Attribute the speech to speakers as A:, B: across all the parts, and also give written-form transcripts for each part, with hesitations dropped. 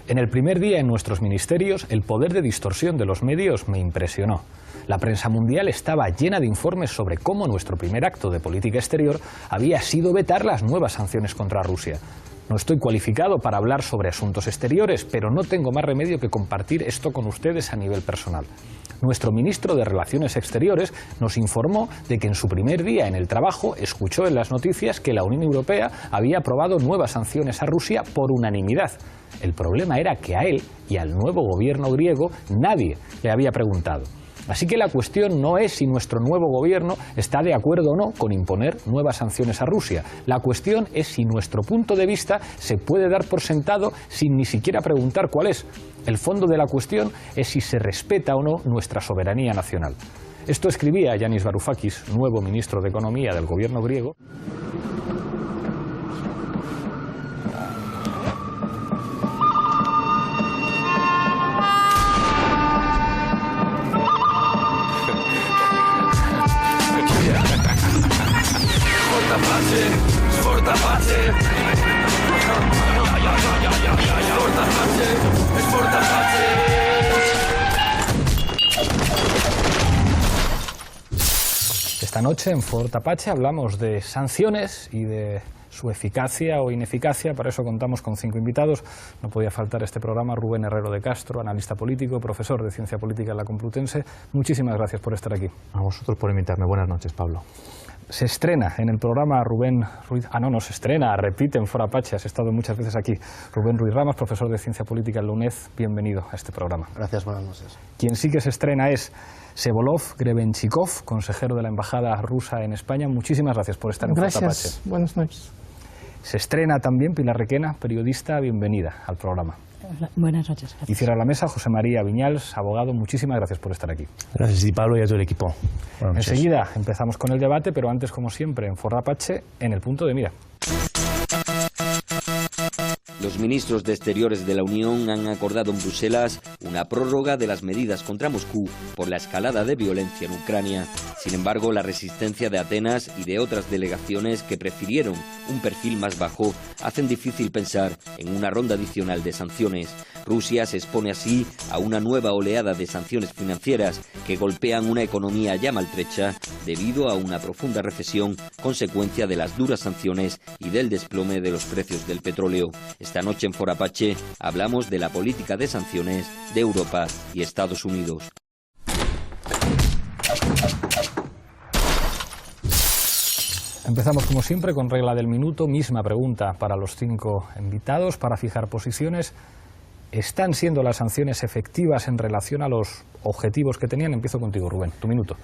A: En el primer día en nuestros ministerios, el poder de distorsión de los medios me impresionó. La prensa mundial estaba llena de informes sobre cómo nuestro primer acto de política exterior había sido vetar las nuevas sanciones contra Rusia. No estoy cualificado para hablar sobre asuntos exteriores, pero no tengo más remedio que compartir esto con ustedes a nivel personal. Nuestro ministro de Relaciones Exteriores nos informó de que en su primer día en el trabajo escuchó en las noticias que la Unión Europea había aprobado nuevas sanciones a Rusia por unanimidad. El problema era que a él y al nuevo gobierno griego nadie le había preguntado. Así que la cuestión no es si nuestro nuevo gobierno está de acuerdo o no con imponer nuevas sanciones a Rusia. La cuestión es si nuestro punto de vista se puede dar por sentado sin ni siquiera preguntar cuál es. El fondo de la cuestión es si se respeta o no nuestra soberanía nacional. Esto escribía Yanis Varoufakis, nuevo ministro de Economía del gobierno griego. Esta noche en Fort Apache hablamos de sanciones y de su eficacia o ineficacia. Para eso contamos con 5 invitados. No podía faltar este programa Rubén Herrero de Castro, analista político, profesor de Ciencia Política en la Complutense. Muchísimas gracias por estar aquí.
B: A vosotros por invitarme. Buenas noches, Pablo.
A: Se estrena en el programa Rubén Ruiz... no se estrena, repite en Fort Apache, has estado muchas veces aquí. Rubén Ruiz Ramas, profesor de Ciencia Política en la UNED, bienvenido a este programa.
C: Gracias, buenas noches.
A: Quien sí que se estrena es Vsevolod Grebenchikov, consejero de la Embajada rusa en España. Muchísimas gracias por estar en Fort Apache.
D: Gracias, buenas noches.
A: Se estrena también Pilar Requena, periodista, bienvenida al programa.
D: Buenas noches. Gracias.
A: Y cierra la mesa José María Viñals, abogado. Muchísimas gracias por estar aquí.
E: Gracias, y Pablo, y a todo el equipo.
A: Enseguida empezamos con el debate, pero antes, como siempre, en Fort Apache, en el punto de mira.
F: Los ministros de Exteriores de la Unión han acordado en Bruselas una prórroga de las medidas contra Moscú por la escalada de violencia en Ucrania. Sin embargo, la resistencia de Atenas y de otras delegaciones que prefirieron un perfil más bajo hacen difícil pensar en una ronda adicional de sanciones. Rusia se expone así a una nueva oleada de sanciones financieras que golpean una economía ya maltrecha debido a una profunda recesión consecuencia de las duras sanciones y del desplome de los precios del petróleo. Esta noche en Fort Apache hablamos de la política de sanciones de Europa y Estados Unidos.
A: Empezamos como siempre con regla del minuto, misma pregunta para los 5 invitados para fijar posiciones. ¿Están siendo las sanciones efectivas en relación a los objetivos que tenían? Empiezo contigo, Rubén, tu minuto.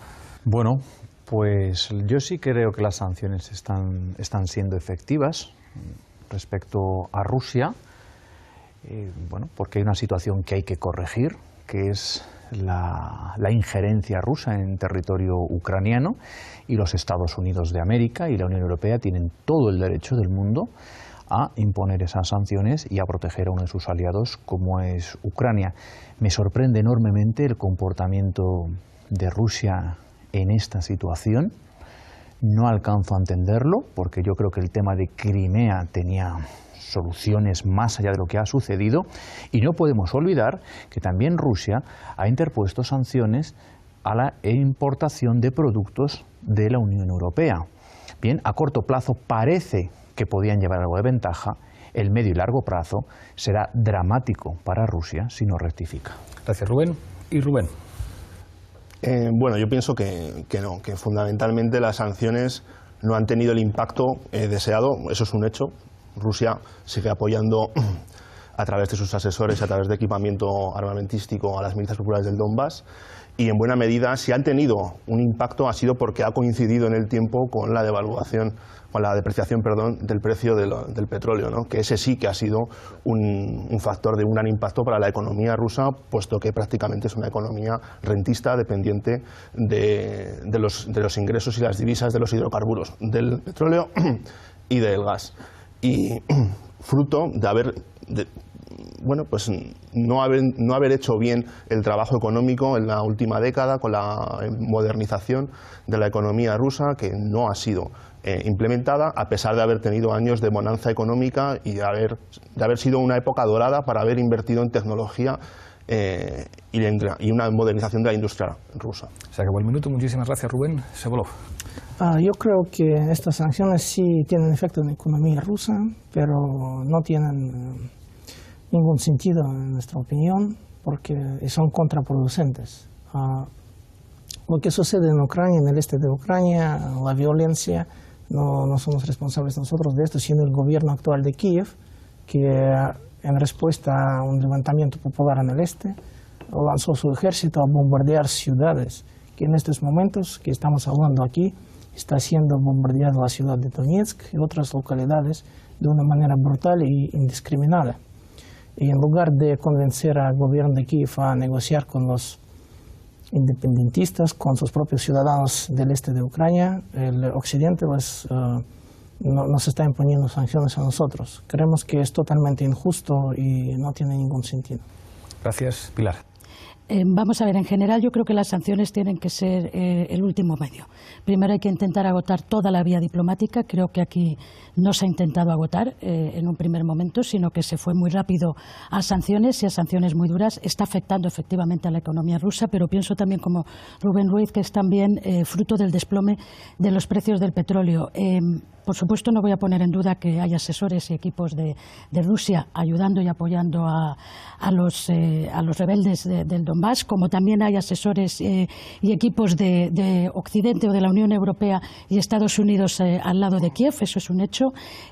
B: Bueno, pues yo sí creo que las sanciones están siendo efectivas respecto a Rusia, porque hay una situación que hay que corregir, que es la injerencia rusa en territorio ucraniano, y los Estados Unidos de América y la Unión Europea tienen todo el derecho del mundo a imponer esas sanciones y a proteger a uno de sus aliados como es Ucrania. Me sorprende enormemente el comportamiento de Rusia en esta situación. No alcanzo a entenderlo porque yo creo que el tema de Crimea tenía soluciones más allá de lo que ha sucedido, y no podemos olvidar que también Rusia ha interpuesto sanciones a la importación de productos de la Unión Europea. Bien, a corto plazo parece que podían llevar algo de ventaja. El medio y largo plazo será dramático para Rusia si no rectifica.
A: Gracias, Rubén. Y Rubén.
C: Bueno, yo pienso que no, que fundamentalmente las sanciones no han tenido el impacto deseado, eso es un hecho. Rusia sigue apoyando a través de sus asesores y a través de equipamiento armamentístico a las milicias populares del Donbass, y en buena medida, si han tenido un impacto, ha sido porque ha coincidido en el tiempo con la devaluación, con la depreciación, del precio del petróleo, ¿no? Que ese sí que ha sido un factor de un gran impacto para la economía rusa, puesto que prácticamente es una economía rentista dependiente de los ingresos y las divisas de los hidrocarburos, del petróleo y del gas. Y fruto de bueno, pues no haber hecho bien el trabajo económico en la última década con la modernización de la economía rusa, que no ha sido implementada, a pesar de haber tenido años de bonanza económica y de haber sido una época dorada para haber invertido en tecnología y una modernización de la industria rusa.
A: Se acabó el minuto. Muchísimas gracias, Rubén Sevolov.
D: Yo creo que estas sanciones sí tienen efecto en la economía rusa, pero no tienen ningún sentido en nuestra opinión, porque son contraproducentes. Lo que sucede en Ucrania, en el este de Ucrania, la violencia, no somos responsables nosotros de esto, sino el gobierno actual de Kiev, que en respuesta a un levantamiento popular en el este, lanzó su ejército a bombardear ciudades, que en estos momentos que estamos hablando aquí, está siendo bombardeada la ciudad de Donetsk y otras localidades de una manera brutal e indiscriminada. Y en lugar de convencer al gobierno de Kiev a negociar con los independentistas, con sus propios ciudadanos del este de Ucrania, el occidente nos está imponiendo sanciones a nosotros. Creemos que es totalmente injusto y no tiene ningún sentido.
A: Gracias, Pilar.
E: Vamos a ver, en general yo creo que las sanciones tienen que ser el último medio. Primero hay que intentar agotar toda la vía diplomática. Creo que aquí no se ha intentado agotar en un primer momento, sino que se fue muy rápido a sanciones y a sanciones muy duras. Está afectando efectivamente a la economía rusa, pero pienso también, como Rubén Ruiz, que es también fruto del desplome de los precios del petróleo. Por supuesto, no voy a poner en duda que hay asesores y equipos de Rusia ayudando y apoyando a los rebeldes del Donbass, como también hay asesores y equipos de Occidente o de la Unión Europea y Estados Unidos al lado de Kiev. Eso es un hecho.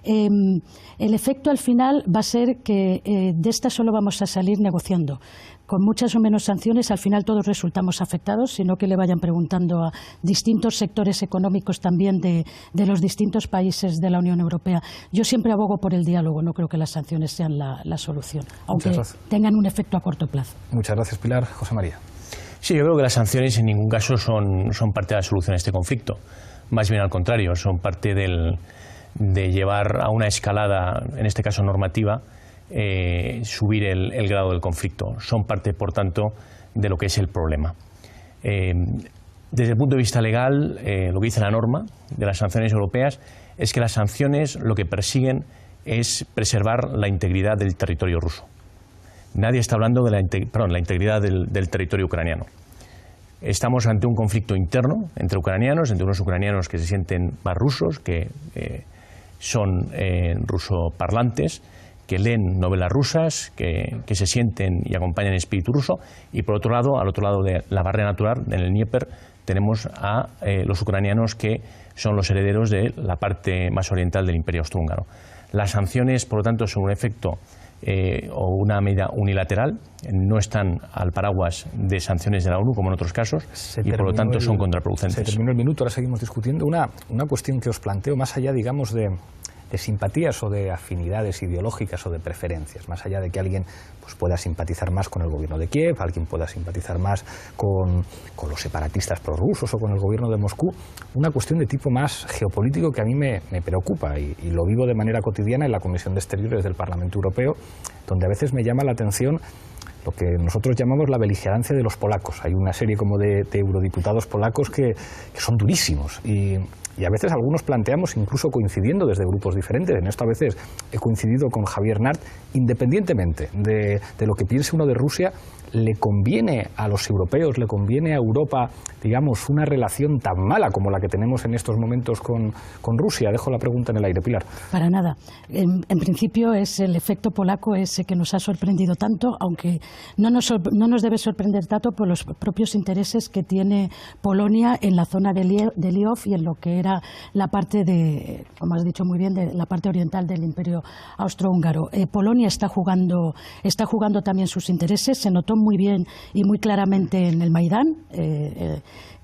E: El efecto al final va a ser que de esta solo vamos a salir negociando. Con muchas o menos sanciones, al final todos resultamos afectados, sino que le vayan preguntando a distintos sectores económicos también de los distintos países de la Unión Europea. Yo siempre abogo por el diálogo, no creo que las sanciones sean la solución, aunque tengan un efecto a corto plazo.
A: Muchas gracias, Pilar. José María.
G: Sí, yo creo que las sanciones en ningún caso son parte de la solución a este conflicto. Más bien al contrario, son parte de llevar a una escalada, en este caso normativa, subir el grado del conflicto. Son parte, por tanto, de lo que es el problema. Desde el punto de vista legal, lo que dice la norma de las sanciones europeas es que las sanciones lo que persiguen es preservar la integridad del territorio ruso. Nadie está hablando de la integridad del territorio ucraniano. Estamos ante un conflicto interno entre ucranianos, entre unos ucranianos que se sienten más rusos, que son rusoparlantes, que leen novelas rusas, que se sienten y acompañan el espíritu ruso, y por otro lado, al otro lado de la barrera natural, en el Dnieper, tenemos a los ucranianos que son los herederos de la parte más oriental del Imperio Austrohúngaro. Las sanciones, por lo tanto, son un efecto o una medida unilateral, no están al paraguas de sanciones de la ONU, como en otros casos, y por lo tanto son contraproducentes.
A: Se terminó el minuto, ahora seguimos discutiendo una cuestión que os planteo más allá, digamos, de simpatías o de afinidades ideológicas o de preferencias, más allá de que alguien pues, pueda simpatizar más con el gobierno de Kiev, alguien pueda simpatizar más con los separatistas prorrusos o con el gobierno de Moscú, una cuestión de tipo más geopolítico que a mí me preocupa y lo vivo de manera cotidiana en la Comisión de Exteriores del Parlamento Europeo, donde a veces me llama la atención lo que nosotros llamamos la beligerancia de los polacos. Hay una serie como de eurodiputados polacos que son durísimos y a veces algunos planteamos, incluso coincidiendo desde grupos diferentes, en esto a veces he coincidido con Javier Nart, independientemente de lo que piense uno de Rusia, le conviene a los europeos, le conviene a Europa, digamos, una relación tan mala como la que tenemos en estos momentos con Rusia. Dejo la pregunta en el aire, Pilar.
E: Para nada. En principio es el efecto polaco ese que nos ha sorprendido tanto, aunque no nos debe sorprender tanto por los propios intereses que tiene Polonia en la zona de Lviv y en lo que era la parte de, como has dicho muy bien, de la parte oriental del Imperio Austrohúngaro. Polonia está jugando también sus intereses, se notó muy bien y muy claramente en el Maidán,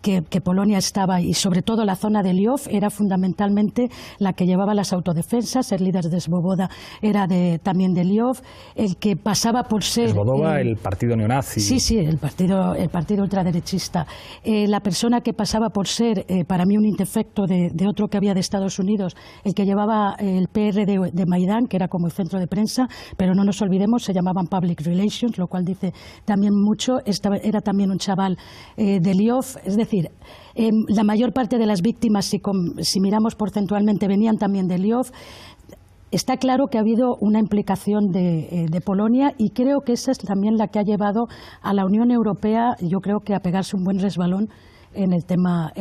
E: que Polonia estaba, y sobre todo la zona de Lwów, era fundamentalmente la que llevaba las autodefensas. El líder de Svoboda era también de Lwów, el que pasaba por ser...
A: Svoboda, el partido neonazi.
E: Sí, el partido ultraderechista. La persona que pasaba por ser, para mí, un indefecto de otro que había de Estados Unidos, el que llevaba el PR de Maidán, que era como el centro de prensa, pero no nos olvidemos, se llamaban Public Relations, lo cual dice también mucho. Era también un chaval de Lwów. Es decir, la mayor parte de las víctimas, si miramos porcentualmente, venían también de Lwów. Está claro que ha habido una implicación de Polonia, y creo que esa es también la que ha llevado a la Unión Europea, yo creo que a pegarse un buen resbalón en el tema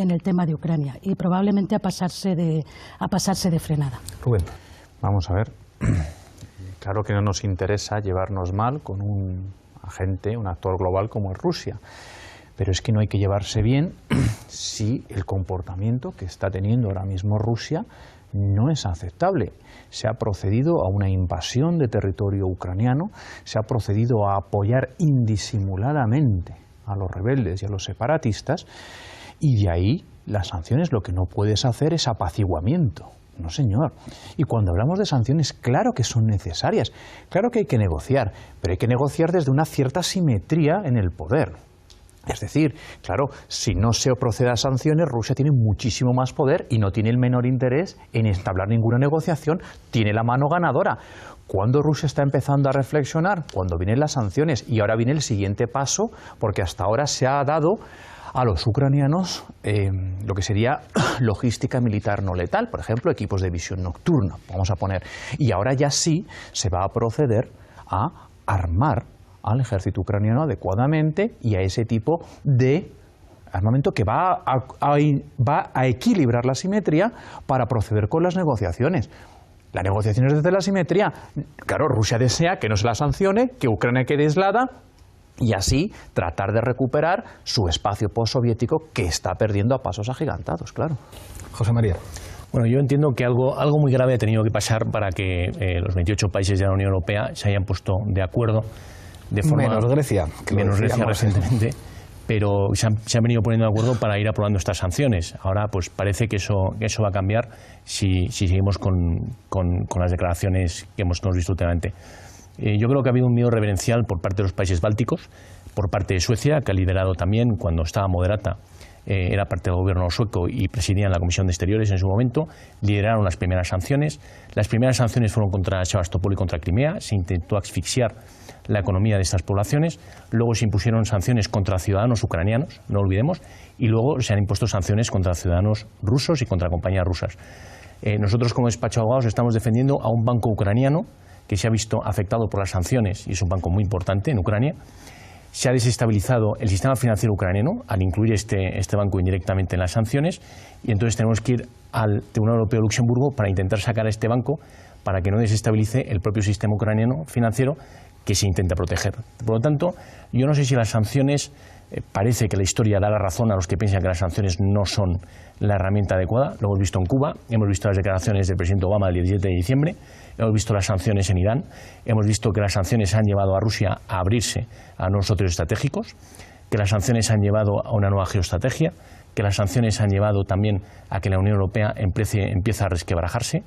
E: de Ucrania, y probablemente a pasarse de frenada.
A: Rubén.
B: Vamos a ver. Claro que no nos interesa llevarnos mal con un agente, un actor global como es Rusia. Pero es que no hay que llevarse bien si el comportamiento que está teniendo ahora mismo Rusia no es aceptable. Se ha procedido a una invasión de territorio ucraniano, se ha procedido a apoyar indisimuladamente a los rebeldes y a los separatistas, y de ahí las sanciones lo que no puedes hacer es apaciguamiento. No, señor. Y cuando hablamos de sanciones, claro que son necesarias, claro que hay que negociar, pero hay que negociar desde una cierta simetría en el poder. Es decir, claro, si no se procede a sanciones, Rusia tiene muchísimo más poder y no tiene el menor interés en entablar ninguna negociación, tiene la mano ganadora. ¿Cuándo Rusia está empezando a reflexionar? Cuando vienen las sanciones, y ahora viene el siguiente paso, porque hasta ahora se ha dado a los ucranianos lo que sería logística militar no letal, por ejemplo, equipos de visión nocturna, vamos a poner, y ahora ya sí se va a proceder a armar al ejército ucraniano adecuadamente y a ese tipo de armamento que va a equilibrar la simetría para proceder con las negociaciones. Las negociaciones desde la simetría, claro, Rusia desea que no se la sancione, que Ucrania quede aislada y así tratar de recuperar su espacio postsoviético que está perdiendo a pasos agigantados, claro.
A: José María.
G: Bueno, yo entiendo que algo muy grave ha tenido que pasar para que los 28 países de la Unión Europea se hayan puesto de acuerdo de forma...
A: Menos Grecia.
G: Menos Grecia recientemente, pero se han venido poniendo de acuerdo para ir aprobando estas sanciones. Ahora pues parece que eso va a cambiar si seguimos con las declaraciones que hemos visto últimamente. Yo creo que ha habido un miedo reverencial por parte de los países bálticos, por parte de Suecia, que ha liderado también, cuando estaba moderata, era parte del gobierno sueco y presidía en la Comisión de Exteriores en su momento, lideraron las primeras sanciones. Las primeras sanciones fueron contra Sebastopol y contra Crimea, se intentó asfixiar la economía de estas poblaciones, luego se impusieron sanciones contra ciudadanos ucranianos, no olvidemos, y luego se han impuesto sanciones contra ciudadanos rusos y contra compañías rusas. Nosotros como despacho de abogados estamos defendiendo a un banco ucraniano que se ha visto afectado por las sanciones, y es un banco muy importante en Ucrania. Se ha desestabilizado el sistema financiero ucraniano al incluir este banco indirectamente en las sanciones, y entonces tenemos que ir al Tribunal Europeo de Luxemburgo para intentar sacar a este banco para que no desestabilice el propio sistema ucraniano financiero que se intenta proteger. Por lo tanto, yo no sé si las sanciones, parece que la historia da la razón a los que piensan que las sanciones no son la herramienta adecuada. Lo hemos visto en Cuba, hemos visto las declaraciones del presidente Obama el 17 de diciembre, hemos visto las sanciones en Irán, hemos visto que las sanciones han llevado a Rusia a abrirse a nuevos socios estratégicos, que las sanciones han llevado a una nueva geoestrategia, que las sanciones han llevado también a que la Unión Europea empiece a resquebrajarse.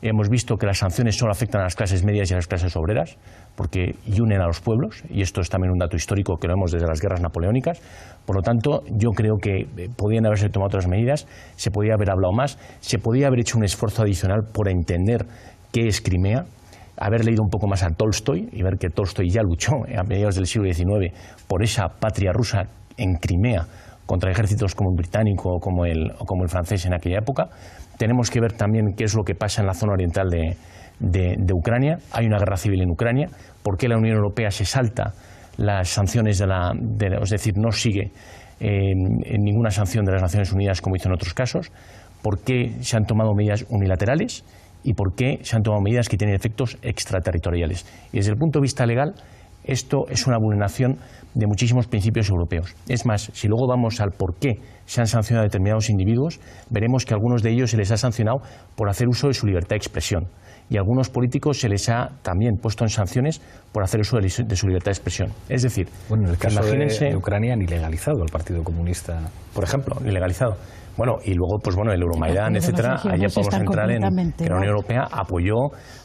G: Hemos visto que las sanciones solo afectan a las clases medias y a las clases obreras, porque unen a los pueblos, y esto es también un dato histórico que lo vemos desde las guerras napoleónicas. Por lo tanto, yo creo que podían haberse tomado otras medidas, se podía haber hablado más, se podía haber hecho un esfuerzo adicional por entender qué es Crimea, haber leído un poco más a Tolstoy y ver que Tolstoy ya luchó a mediados del siglo XIX por esa patria rusa en Crimea contra ejércitos como el británico o como el francés en aquella época. Tenemos que ver también qué es lo que pasa en la zona oriental de Ucrania. Hay una guerra civil en Ucrania. ¿Por qué la Unión Europea se salta las sanciones es decir, no sigue en ninguna sanción de las Naciones Unidas como hizo en otros casos? ¿Por qué se han tomado medidas unilaterales? ¿Y por qué se han tomado medidas que tienen efectos extraterritoriales? Y desde el punto de vista legal, esto es una vulneración de muchísimos principios europeos. Es más, si luego vamos al por qué se han sancionado a determinados individuos, veremos que a algunos de ellos se les ha sancionado por hacer uso de su libertad de expresión. y a algunos políticos se les ha también puesto en sanciones por hacer uso de su libertad de expresión. Es decir,
A: bueno, en el caso
G: imagínense,
A: de Ucrania han ilegalizado al Partido Comunista.
G: Por ejemplo, ilegalizado. Bueno, y luego, pues bueno, el Euromaidán, etcétera, allá podemos entrar en que la Unión Europea apoyó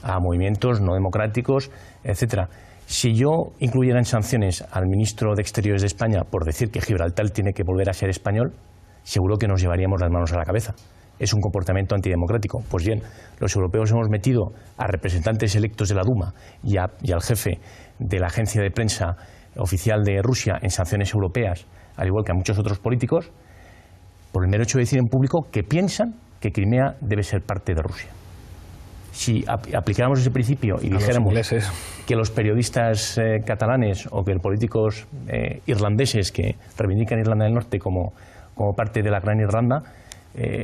G: a movimientos no democráticos, etcétera. Si yo incluyera en sanciones al ministro de Exteriores de España por decir que Gibraltar tiene que volver a ser español, seguro que nos llevaríamos las manos a la cabeza. Es un comportamiento antidemocrático. Pues bien, los europeos hemos metido a representantes electos de la Duma y al jefe de la agencia de prensa oficial de Rusia en sanciones europeas, al igual que a muchos otros políticos, por el mero hecho de decir en público que piensan que Crimea debe ser parte de Rusia. Si aplicáramos ese principio y dijéramos que los periodistas catalanes o que los políticos irlandeses que reivindican Irlanda del Norte como parte de la Gran Irlanda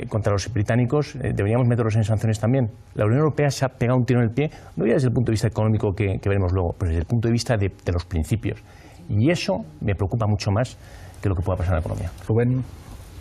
G: contra los británicos, deberíamos meterlos en sanciones también. La Unión Europea se ha pegado un tiro en el pie, no ya desde el punto de vista económico que veremos luego, pero desde el punto de vista de los principios. Y eso me preocupa mucho más que lo que pueda pasar en la economía.
A: Rubén.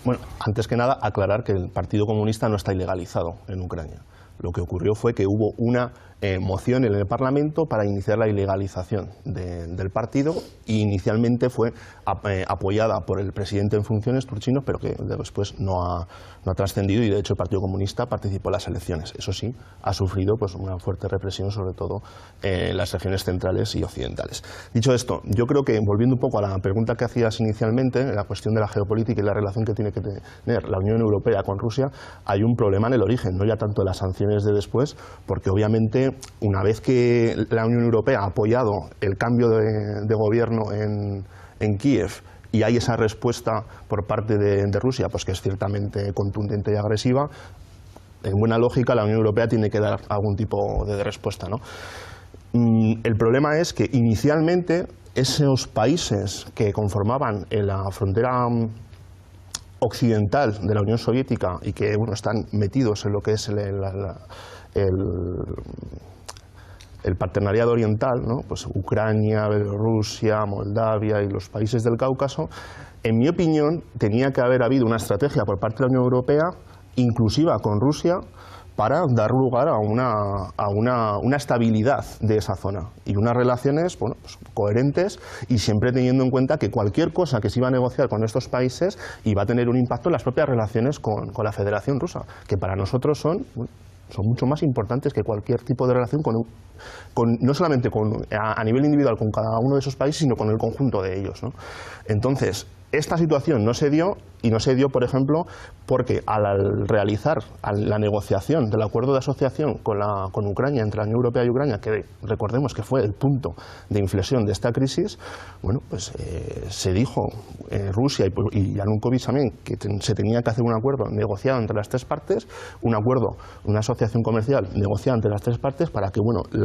C: Bueno, antes que nada, aclarar que el Partido Comunista no está ilegalizado en Ucrania. Lo que ocurrió fue que hubo una moción en el Parlamento para iniciar la ilegalización del partido y inicialmente fue apoyada por el presidente en funciones, Turchynov, pero que después no ha trascendido y de hecho el Partido Comunista participó en las elecciones. Eso sí, ha sufrido pues una fuerte represión, sobre todo en las regiones centrales y occidentales. Dicho esto, yo creo que, volviendo un poco a la pregunta que hacías inicialmente, la cuestión de la geopolítica y la relación que tiene que tener la Unión Europea con Rusia, hay un problema en el origen, no ya tanto de las sanciones de después, porque obviamente una vez que la Unión Europea ha apoyado el cambio de gobierno en Kiev y hay esa respuesta por parte de Rusia, pues que es ciertamente contundente y agresiva, en buena lógica la Unión Europea tiene que dar algún tipo de respuesta, ¿no? El problema es que inicialmente esos países que conformaban la frontera occidental de la Unión Soviética y que están metidos en lo que es el partenariado oriental, ¿no? Pues Ucrania, Bielorrusia, Moldavia y los países del Cáucaso, en mi opinión tenía que haber habido una estrategia por parte de la Unión Europea inclusiva con Rusia para dar lugar a una estabilidad de esa zona y unas relaciones pues coherentes y siempre teniendo en cuenta que cualquier cosa que se iba a negociar con estos países iba a tener un impacto en las propias relaciones con la Federación Rusa, que para nosotros son mucho más importantes que cualquier tipo de relación no solamente a nivel individual con cada uno de esos países, sino con el conjunto de ellos, ¿no? Entonces, esta situación no se dio, y no se dio, por ejemplo, porque al realizar la negociación del acuerdo de asociación con Ucrania, entre la Unión Europea y Ucrania, que recordemos que fue el punto de inflexión de esta crisis, bueno, pues se dijo Rusia y Yanukovych también que se tenía que hacer un acuerdo negociado entre las tres partes, una asociación comercial negociada entre las tres partes para que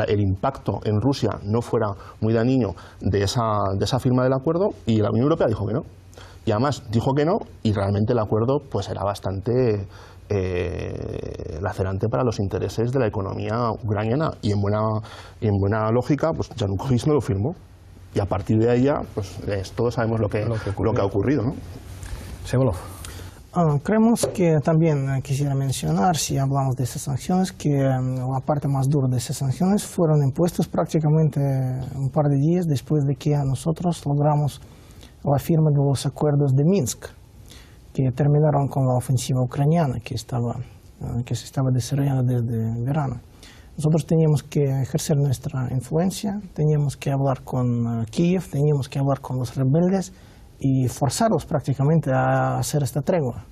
C: el impacto en Rusia no fuera muy dañino de esa firma del acuerdo, y la Unión Europea dijo que no. Y además dijo que no, y realmente el acuerdo pues era bastante lacerante para los intereses de la economía ucraniana, y en buena lógica pues Yanukovych no lo firmó, y a partir de ahí ya pues todos sabemos lo que ha ocurrido, ¿no?
A: Vsevolov.
D: Creemos que también quisiera mencionar, si hablamos de esas sanciones, que la parte más dura de esas sanciones fueron impuestas prácticamente un par de días después de que nosotros logramos la firma de los acuerdos de Minsk, que terminaron con la ofensiva ucraniana que se estaba desarrollando desde verano. Nosotros teníamos que ejercer nuestra influencia, teníamos que hablar con Kiev, teníamos que hablar con los rebeldes y forzarlos prácticamente a hacer esta tregua.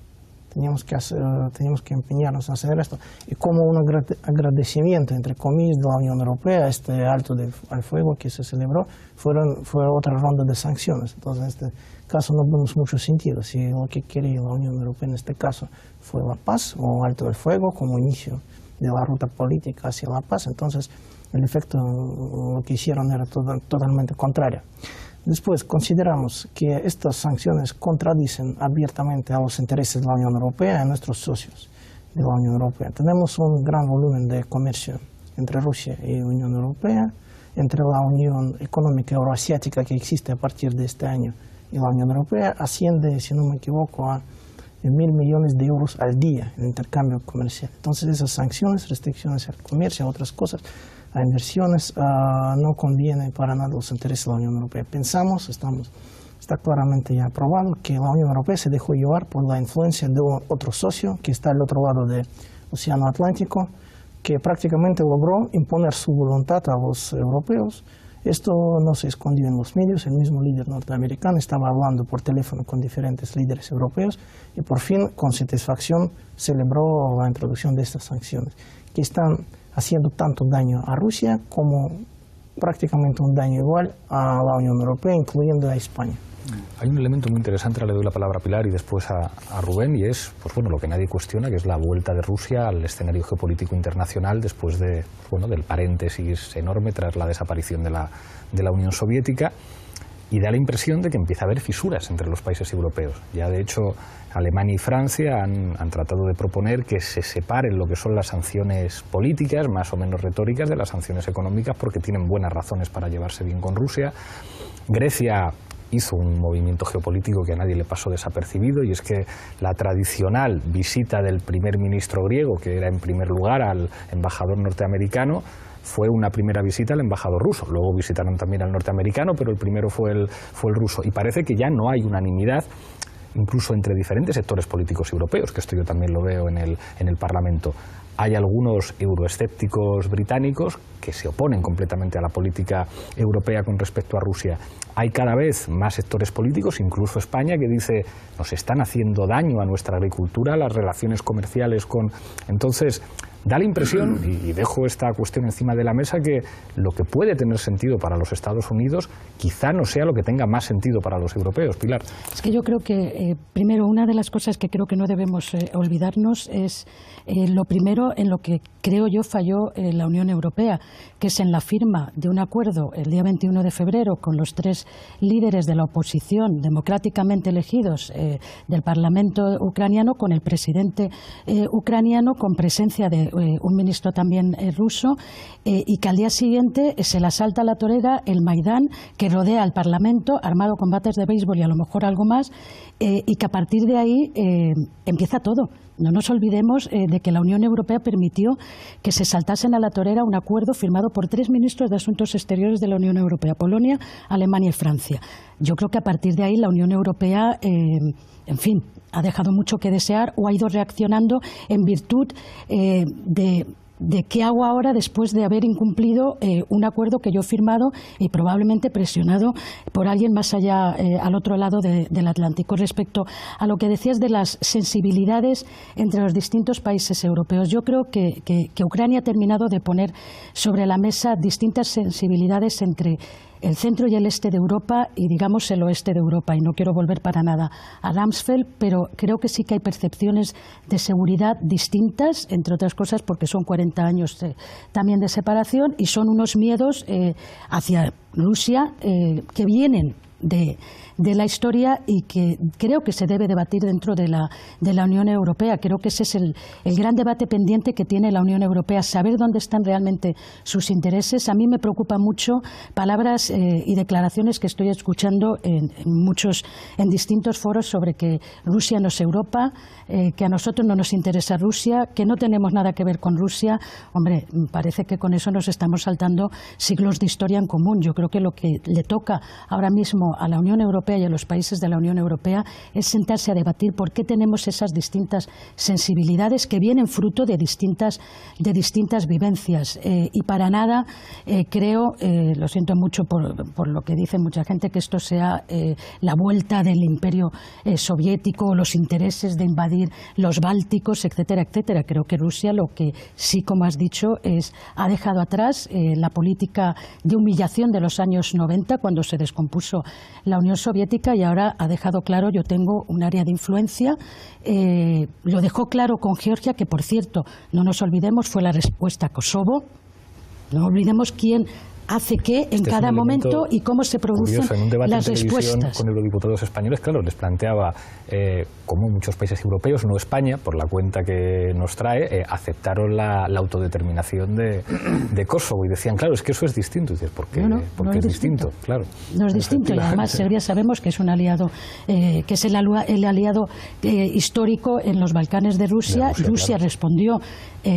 D: Teníamos que empeñarnos a hacer esto. Y como un agradecimiento, entre comillas, de la Unión Europea, este alto al fuego que se celebró, fue otra ronda de sanciones. Entonces, en este caso no vemos mucho sentido. Si lo que quería la Unión Europea en este caso fue la paz o alto del fuego como inicio de la ruta política hacia la paz, entonces el efecto, lo que hicieron era totalmente contrario. Después, consideramos que estas sanciones contradicen abiertamente a los intereses de la Unión Europea y a nuestros socios de la Unión Europea. Tenemos un gran volumen de comercio entre Rusia y la Unión Europea, entre la Unión Económica Euroasiática que existe a partir de este año y la Unión Europea, asciende, si no me equivoco, a de 1.000 millones de euros al día en intercambio comercial. Entonces esas sanciones, restricciones al comercio, a otras cosas, a inversiones, no conviene para nada los intereses de la Unión Europea. Pensamos, está claramente ya probado que la Unión Europea se dejó llevar por la influencia de otro socio que está al otro lado del Océano Atlántico, que prácticamente logró imponer su voluntad a los europeos. Esto no se escondió en los medios, el mismo líder norteamericano estaba hablando por teléfono con diferentes líderes europeos y por fin, con satisfacción, celebró la introducción de estas sanciones, que están haciendo tanto daño a Rusia como prácticamente un daño igual a la Unión Europea, incluyendo a España.
A: Hay un elemento muy interesante, ahora le doy la palabra a Pilar y después a Rubén, y es pues bueno, lo que nadie cuestiona, que es la vuelta de Rusia al escenario geopolítico internacional después de, bueno, del paréntesis enorme tras la desaparición de la Unión Soviética, y da la impresión de que empieza a haber fisuras entre los países europeos. Ya de hecho Alemania y Francia han tratado de proponer que se separen lo que son las sanciones políticas, más o menos retóricas, de las sanciones económicas, porque tienen buenas razones para llevarse bien con Rusia. Grecia hizo un movimiento geopolítico que a nadie le pasó desapercibido, y es que la tradicional visita del primer ministro griego, que era en primer lugar al embajador norteamericano, fue una primera visita al embajador ruso. Luego visitaron también al norteamericano, pero el primero fue el ruso. Y parece que ya no hay unanimidad, incluso entre diferentes sectores políticos europeos, que esto yo también lo veo en el Parlamento. Hay algunos euroescépticos británicos que se oponen completamente a la política europea con respecto a Rusia. Hay cada vez más sectores políticos, incluso España, que dice nos están haciendo daño a nuestra agricultura, las relaciones comerciales con... Entonces, da la impresión, y dejo esta cuestión encima de la mesa, que lo que puede tener sentido para los Estados Unidos quizá no sea lo que tenga más sentido para los europeos. Pilar.
E: Es que yo creo que, primero, una de las cosas que creo que no debemos olvidarnos es lo primero en lo que creo yo falló la Unión Europea, que es en la firma de un acuerdo el día 21 de febrero con los 3 líderes de la oposición democráticamente elegidos del Parlamento ucraniano, con el presidente ucraniano, con presencia de un ministro también ruso, y que al día siguiente se le asalta a la torera el Maidán, que rodea al Parlamento, armado con bates de béisbol y a lo mejor algo más, y que a partir de ahí empieza todo. No nos olvidemos de que la Unión Europea permitió que se saltasen a la torera un acuerdo firmado por 3 ministros de Asuntos Exteriores de la Unión Europea, Polonia, Alemania y Francia. Yo creo que a partir de ahí la Unión Europea, en fin, ha dejado mucho que desear o ha ido reaccionando en virtud de qué hago ahora después de haber incumplido un acuerdo que yo he firmado y probablemente presionado por alguien más allá, al otro lado del Atlántico. Respecto a lo que decías de las sensibilidades entre los distintos países europeos, yo creo que Ucrania ha terminado de poner sobre la mesa distintas sensibilidades entre el centro y el este de Europa y, digamos, el oeste de Europa. Y no quiero volver para nada a Rumsfeld, pero creo que sí que hay percepciones de seguridad distintas, entre otras cosas porque son 40 años también de separación, y son unos miedos hacia Rusia que vienen de la historia y que creo que se debe debatir dentro de la Unión Europea. Creo que ese es el gran debate pendiente que tiene la Unión Europea, saber dónde están realmente sus intereses. A mí me preocupan mucho palabras y declaraciones que estoy escuchando en distintos foros sobre que Rusia no es Europa, que a nosotros no nos interesa Rusia, que no tenemos nada que ver con Rusia. Hombre, parece que con eso nos estamos saltando siglos de historia en común. Yo creo que lo que le toca ahora mismo a la Unión Europea y a los países de la Unión Europea es sentarse a debatir por qué tenemos esas distintas sensibilidades que vienen fruto de distintas vivencias. Y para nada creo, lo siento mucho por lo que dice mucha gente, que esto sea la vuelta del imperio soviético, los intereses de invadir los bálticos, etcétera, etcétera. Creo que Rusia lo que sí, como has dicho, ha dejado atrás la política de humillación de los años 90, cuando se descompuso la Unión Soviética, y ahora ha dejado claro: yo tengo un área de influencia. Lo dejó claro con Georgia, que por cierto, no nos olvidemos, fue la respuesta a Kosovo. No olvidemos quién hace qué en cada momento y cómo se producen
A: curioso, en un debate
E: las
A: en televisión
E: respuestas.
A: con eurodiputados españoles, claro, les planteaba cómo muchos países europeos, no España, por la cuenta que nos trae, aceptaron la autodeterminación de Kosovo y decían, claro, es que eso es distinto. Y dices, ¿por qué? Porque es distinto, claro.
E: No es distinto, y además Serbia sabemos que es un aliado, que es el aliado histórico en los Balcanes de Rusia. Rusia
A: claro.
E: respondió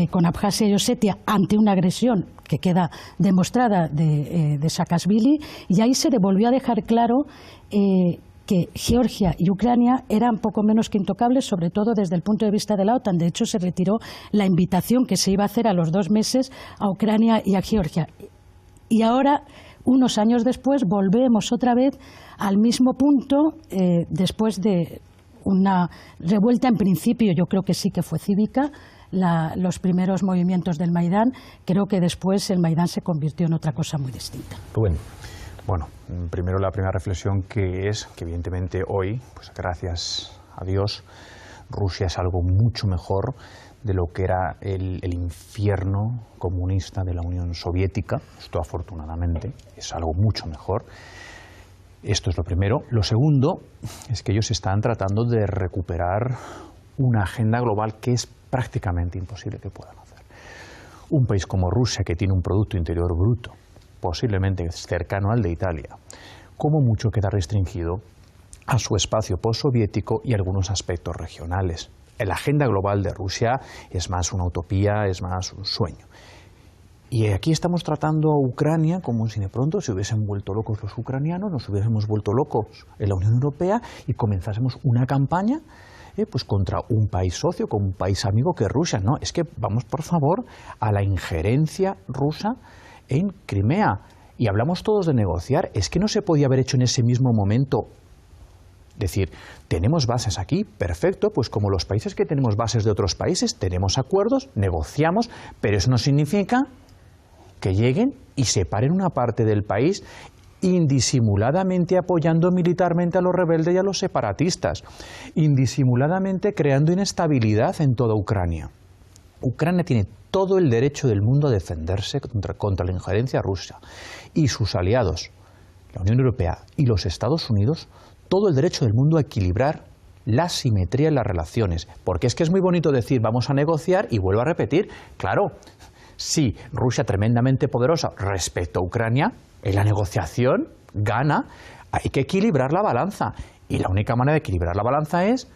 E: con Abjasia y Osetia ante una agresión que queda demostrada de Saakashvili, y ahí se le volvió a dejar claro que Georgia y Ucrania eran poco menos que intocables, sobre todo desde el punto de vista de la OTAN. De hecho, se retiró la invitación que se iba a hacer a los 2 meses a Ucrania y a Georgia. Y ahora, unos años después, volvemos otra vez al mismo punto, después de una revuelta, en principio yo creo que sí que fue cívica, los primeros movimientos del Maidán. Creo que después el Maidán se convirtió en otra cosa muy distinta.
A: Rubén.
B: Bueno, primero la primera reflexión, que es que evidentemente hoy, pues gracias a Dios, Rusia es algo mucho mejor de lo que era el infierno comunista de la Unión Soviética. Esto afortunadamente es algo mucho mejor. Esto es lo primero. Lo segundo es que ellos están tratando de recuperar una agenda global que es prácticamente imposible que puedan hacer. Un país como Rusia, que tiene un Producto Interior Bruto posiblemente cercano al de Italia, como mucho queda restringido a su espacio postsoviético y algunos aspectos regionales. La agenda global de Rusia es más una utopía, es más un sueño. Y aquí estamos tratando a Ucrania como si de pronto se hubiesen vuelto locos los ucranianos, nos hubiésemos vuelto locos en la Unión Europea y comenzásemos una campaña pues contra un país socio, con un país amigo que es Rusia. No, es que vamos por favor a la injerencia rusa en Crimea. Y hablamos todos de negociar. Es que no se podía haber hecho en ese mismo momento. Decir, tenemos bases aquí, perfecto, pues como los países que tenemos bases de otros países, tenemos acuerdos, negociamos, pero eso no significa que lleguen y separen una parte del país indisimuladamente apoyando militarmente a los rebeldes y a los separatistas, indisimuladamente creando inestabilidad en toda Ucrania. Ucrania tiene todo el derecho del mundo a defenderse contra la injerencia rusa, y sus aliados, la Unión Europea y los Estados Unidos, todo el derecho del mundo a equilibrar la simetría en las relaciones. Porque es que es muy bonito decir vamos a negociar, y vuelvo a repetir, claro, sí, Rusia tremendamente poderosa respecto a Ucrania, en la negociación gana, hay que equilibrar la balanza, y la única manera de equilibrar la balanza es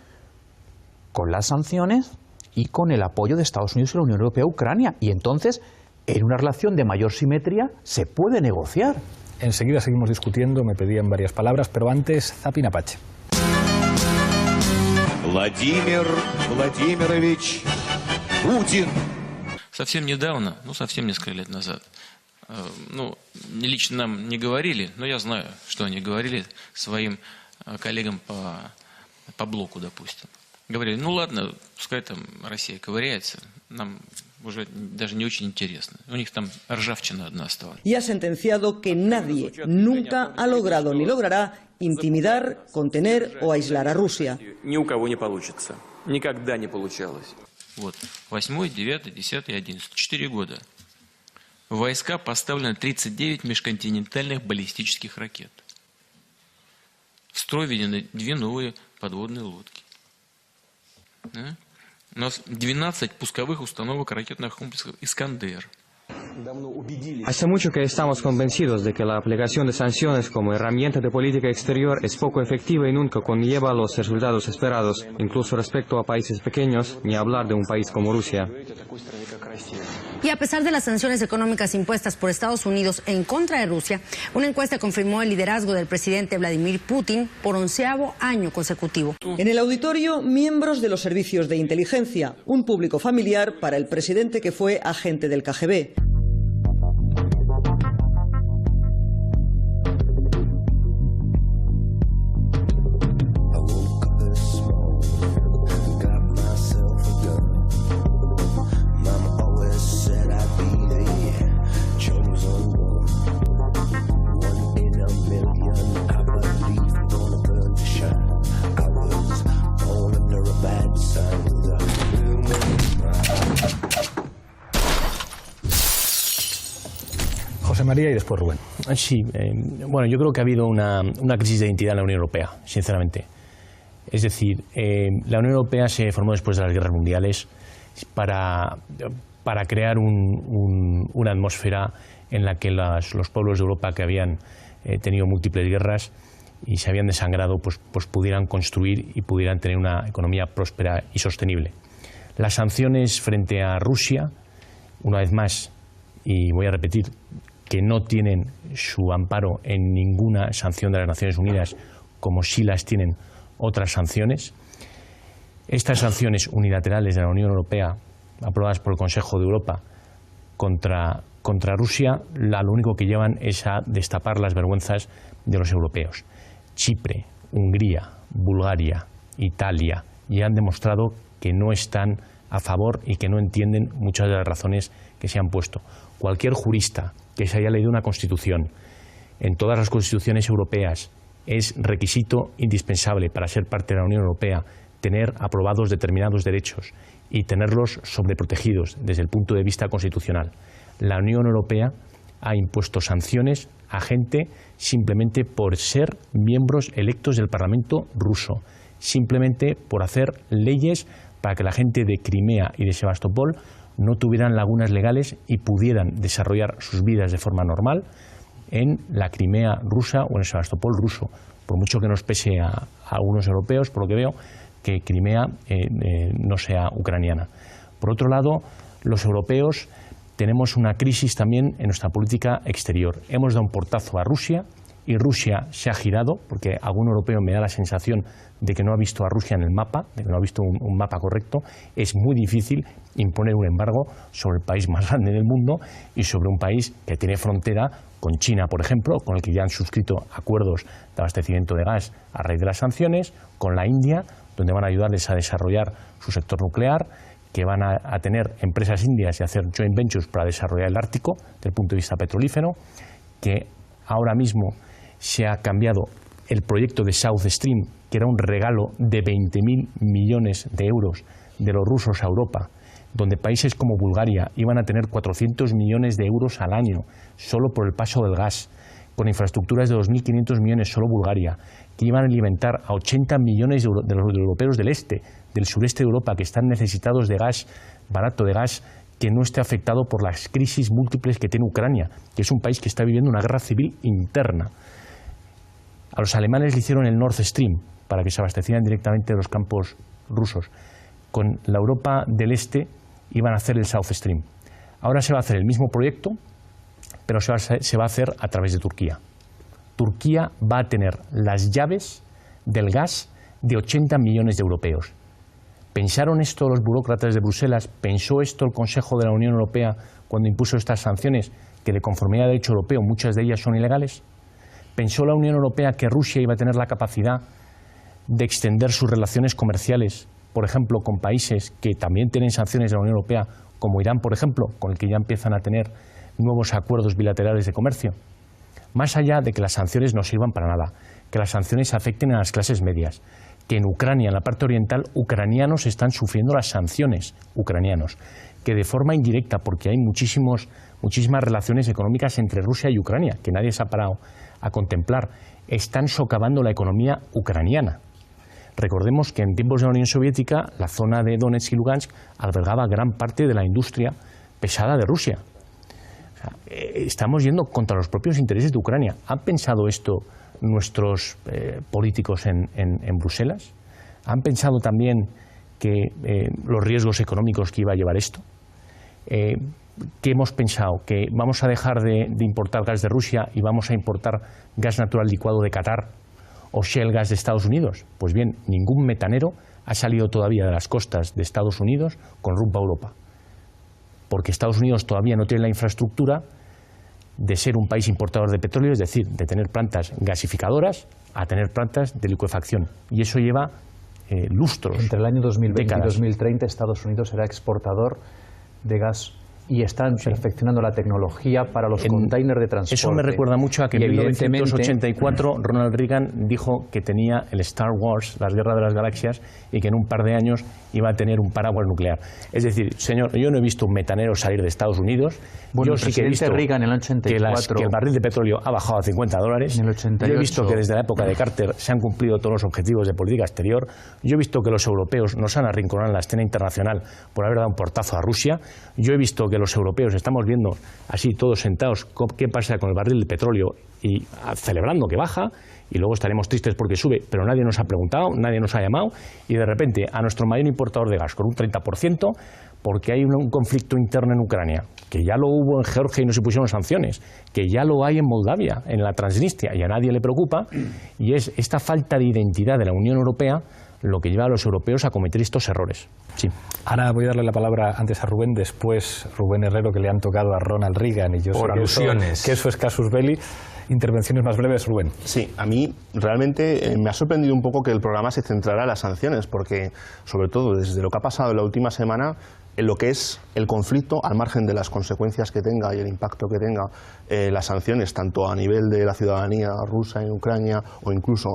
B: con las sanciones y con el apoyo de Estados Unidos y la Unión Europea a Ucrania, y entonces en una relación de mayor simetría se puede negociar.
A: Enseguida seguimos discutiendo, me pedían varias palabras, pero antes, Zapin Apache.
H: Владимир Владимирович Путин.
I: Совсем недавно, совсем несколько лет назад, лично нам не говорили, но я знаю, что они говорили своим коллегам по блоку, допустим. Говорили, ладно, пускай там Россия ковыряется, нам уже даже не очень интересно. У них там ржавчина одна осталась.
J: Y ha sentenciado que nadie nunca ha logrado ni logrará intimidar, contener o aislar a Rusia.
I: Ни у кого не получится. Никогда не получалось. 8, 9, 10, 11. 4 года. В войска поставлено 39 межконтинентальных баллистических ракет. В строй введены 2 новые подводные лодки. У нас 12 пусковых установок ракетных комплексов «Искандер».
K: Hace mucho que estamos convencidos de que la aplicación de sanciones como herramienta de política exterior es poco efectiva y nunca conlleva los resultados esperados, incluso respecto a países pequeños, ni hablar de un país como Rusia.
L: Y a pesar de las sanciones económicas impuestas por Estados Unidos en contra de Rusia, una encuesta confirmó el liderazgo del presidente Vladimir Putin por 11º año consecutivo.
J: En el auditorio, miembros de los servicios de inteligencia, un público familiar para el presidente que fue agente del KGB.
A: María y después Rubén.
G: Sí, bueno, yo creo que ha habido una crisis de identidad en la Unión Europea, sinceramente. Es decir, la Unión Europea se formó después de las guerras mundiales para crear una atmósfera en la que los pueblos de Europa que habían tenido múltiples guerras y se habían desangrado, pues pudieran construir y pudieran tener una economía próspera y sostenible. Las sanciones frente a Rusia, una vez más, y voy a repetir, que no tienen su amparo en ninguna sanción de las Naciones Unidas, como sí las tienen otras sanciones. Estas sanciones unilaterales de la Unión Europea, aprobadas por el Consejo de Europa contra Rusia, lo único que llevan es a destapar las vergüenzas de los europeos. Chipre, Hungría, Bulgaria, Italia ya han demostrado que no están a favor y que no entienden muchas de las razones que se han puesto. Cualquier jurista que se haya leído una constitución, en todas las constituciones europeas, es requisito indispensable para ser parte de la Unión Europea tener aprobados determinados derechos y tenerlos sobreprotegidos desde el punto de vista constitucional. La Unión Europea ha impuesto sanciones a gente simplemente por ser miembros electos del Parlamento ruso, simplemente por hacer leyes para que la gente de Crimea y de Sebastopol no tuvieran lagunas legales y pudieran desarrollar sus vidas de forma normal en la Crimea rusa o en el Sebastopol ruso. Por mucho que nos pese a algunos europeos, por lo que veo, que Crimea no sea ucraniana. Por otro lado, los europeos tenemos una crisis también en nuestra política exterior. Hemos dado un portazo a Rusia y Rusia se ha girado, porque algún europeo me da la sensación de que no ha visto a Rusia en el mapa, de que no ha visto un mapa correcto. Es muy difícil imponer un embargo sobre el país más grande del mundo y sobre un país que tiene frontera con China, por ejemplo, con el que ya han suscrito acuerdos de abastecimiento de gas a raíz de las sanciones, con la India, donde van a ayudarles a desarrollar su sector nuclear, que van a tener empresas indias y hacer joint ventures para desarrollar el Ártico desde el punto de vista petrolífero, que ahora mismo se ha cambiado el proyecto de South Stream, que era un regalo de 20.000 millones de euros de los rusos a Europa, donde países como Bulgaria iban a tener 400 millones de euros al año solo por el paso del gas, con infraestructuras de 2.500 millones solo Bulgaria, que iban a alimentar a 80 millones de los europeos del este, del sureste de Europa, que están necesitados de gas, barato de gas, que no esté afectado por las crisis múltiples que tiene Ucrania, que es un país que está viviendo una guerra civil interna. A los alemanes le hicieron el Nord Stream para que se abastecieran directamente de los campos rusos. Con la Europa del Este iban a hacer el South Stream. Ahora se va a hacer el mismo proyecto, pero se va a hacer a través de Turquía. Turquía va a tener las llaves del gas de 80 millones de europeos. ¿Pensaron esto los burócratas de Bruselas? ¿Pensó esto el Consejo de la Unión Europea cuando impuso estas sanciones, que de conformidad al derecho europeo muchas de ellas son ilegales? ¿Pensó la Unión Europea que Rusia iba a tener la capacidad de extender sus relaciones comerciales, por ejemplo, con países que también tienen sanciones de la Unión Europea, como Irán, por ejemplo, con el que ya empiezan a tener nuevos acuerdos bilaterales de comercio? Más allá de que las sanciones no sirvan para nada, que las sanciones afecten a las clases medias, que en Ucrania, en la parte oriental, ucranianos están sufriendo las sanciones, ucranianos, que de forma indirecta, porque hay muchísimas relaciones económicas entre Rusia y Ucrania, que nadie se ha parado a contemplar, están socavando la economía ucraniana. Recordemos que en tiempos de la Unión Soviética, la zona de Donetsk y Lugansk albergaba gran parte de la industria pesada de Rusia. O sea, estamos yendo contra los propios intereses de Ucrania. ¿Han pensado esto nuestros políticos en Bruselas? ¿Han pensado también que los riesgos económicos que iba a llevar esto? ¿Qué hemos pensado? ¿Que vamos a dejar de importar gas de Rusia y vamos a importar gas natural licuado de Qatar o shale gas de Estados Unidos? Pues bien, ningún metanero ha salido todavía de las costas de Estados Unidos con rumbo a Europa, porque Estados Unidos todavía no tiene la infraestructura de ser un país importador de petróleo, es decir, de tener plantas gasificadoras a tener plantas de licuefacción. Y eso lleva lustros.
B: Entre el año 2020
G: décadas.
B: y 2030 Estados Unidos será exportador de gas y están perfeccionando la tecnología para los containers de transporte.
G: Eso me recuerda mucho a que en 1984 Ronald Reagan dijo que tenía el Star Wars, las guerras de las galaxias, y que en un par de años iba a tener un paraguas nuclear. Es decir, señor, yo no he visto un metanero salir de Estados Unidos.
B: Bueno,
G: yo sí que he visto
B: Reagan en el 84,
G: que el barril de petróleo ha bajado a $50.
B: En el 88.
G: Yo he visto que desde la época de Carter se han cumplido todos los objetivos de política exterior. Yo he visto que los europeos nos han arrinconado en la escena internacional por haber dado un portazo a Rusia. Yo he visto que los europeos estamos viendo así todos sentados qué pasa con el barril de petróleo y celebrando que baja, y luego estaremos tristes porque sube, pero nadie nos ha preguntado, nadie nos ha llamado, y de repente a nuestro mayor importador de gas con un 30%, porque hay un conflicto interno en Ucrania, que ya lo hubo en Georgia y no se pusieron sanciones, que ya lo hay en Moldavia, en la Transnistria, y a nadie le preocupa, y es esta falta de identidad de la Unión Europea lo que lleva a los europeos a cometer estos errores. Sí.
A: Ahora voy a darle la palabra antes a Rubén, después Rubén Herrero, que le han tocado a Ronald Reagan, y yo
C: por alusiones.
A: Que eso es casus belli. Intervenciones más breves, Rubén.
C: Sí, a mí realmente me ha sorprendido un poco que el programa se centrara en las sanciones, porque sobre todo desde lo que ha pasado en la última semana, en lo que es el conflicto, al margen de las consecuencias que tenga y el impacto que tenga las sanciones, tanto a nivel de la ciudadanía rusa en Ucrania o incluso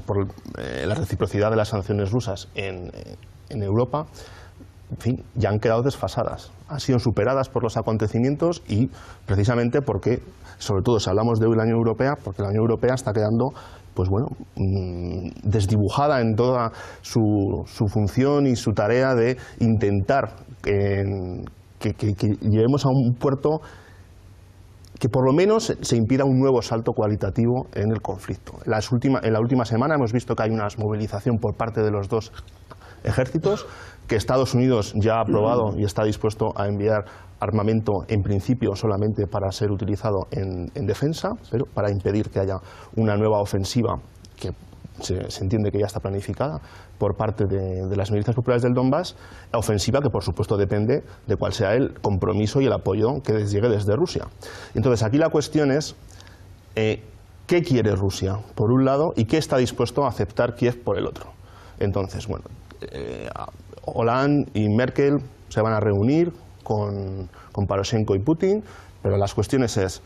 C: por la reciprocidad de las sanciones rusas en Europa, en fin, ya han quedado desfasadas, han sido superadas por los acontecimientos y precisamente porque, sobre todo si hablamos de la Unión Europea, porque la Unión Europea está quedando, pues bueno, desdibujada en toda su función y su tarea de intentar que llevemos a un puerto que por lo menos se impida un nuevo salto cualitativo en el conflicto. En la última semana hemos visto que hay una movilización por parte de los dos ejércitos, que Estados Unidos ya ha aprobado y está dispuesto a enviar armamento en principio solamente para ser utilizado en defensa, pero para impedir que haya una nueva ofensiva que se entiende que ya está planificada por parte de las milicias populares del Donbass, ofensiva que por supuesto depende de cuál sea el compromiso y el apoyo que les llegue desde Rusia. Entonces aquí la cuestión es ¿qué quiere Rusia por un lado y qué está dispuesto a aceptar Kiev por el otro? Entonces, bueno, Hollande y Merkel se van a reunir con Poroshenko y Putin, pero las cuestiones es,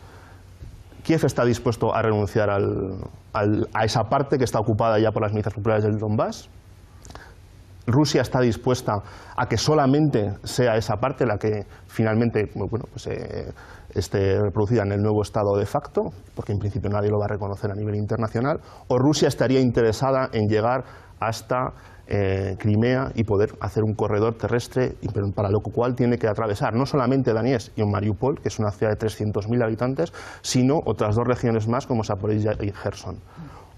C: ¿Kiev está dispuesto a renunciar a esa parte que está ocupada ya por las milicias populares del Donbass? ¿Rusia está dispuesta a que solamente sea esa parte la que finalmente esté reproducida en el nuevo Estado de facto, porque en principio nadie lo va a reconocer a nivel internacional? ¿O Rusia estaría interesada en llegar hasta Crimea y poder hacer un corredor terrestre, para lo cual tiene que atravesar no solamente Donetsk y Mariupol, que es una ciudad de 300.000 habitantes, sino otras dos regiones más como Zaporizhia y Gerson?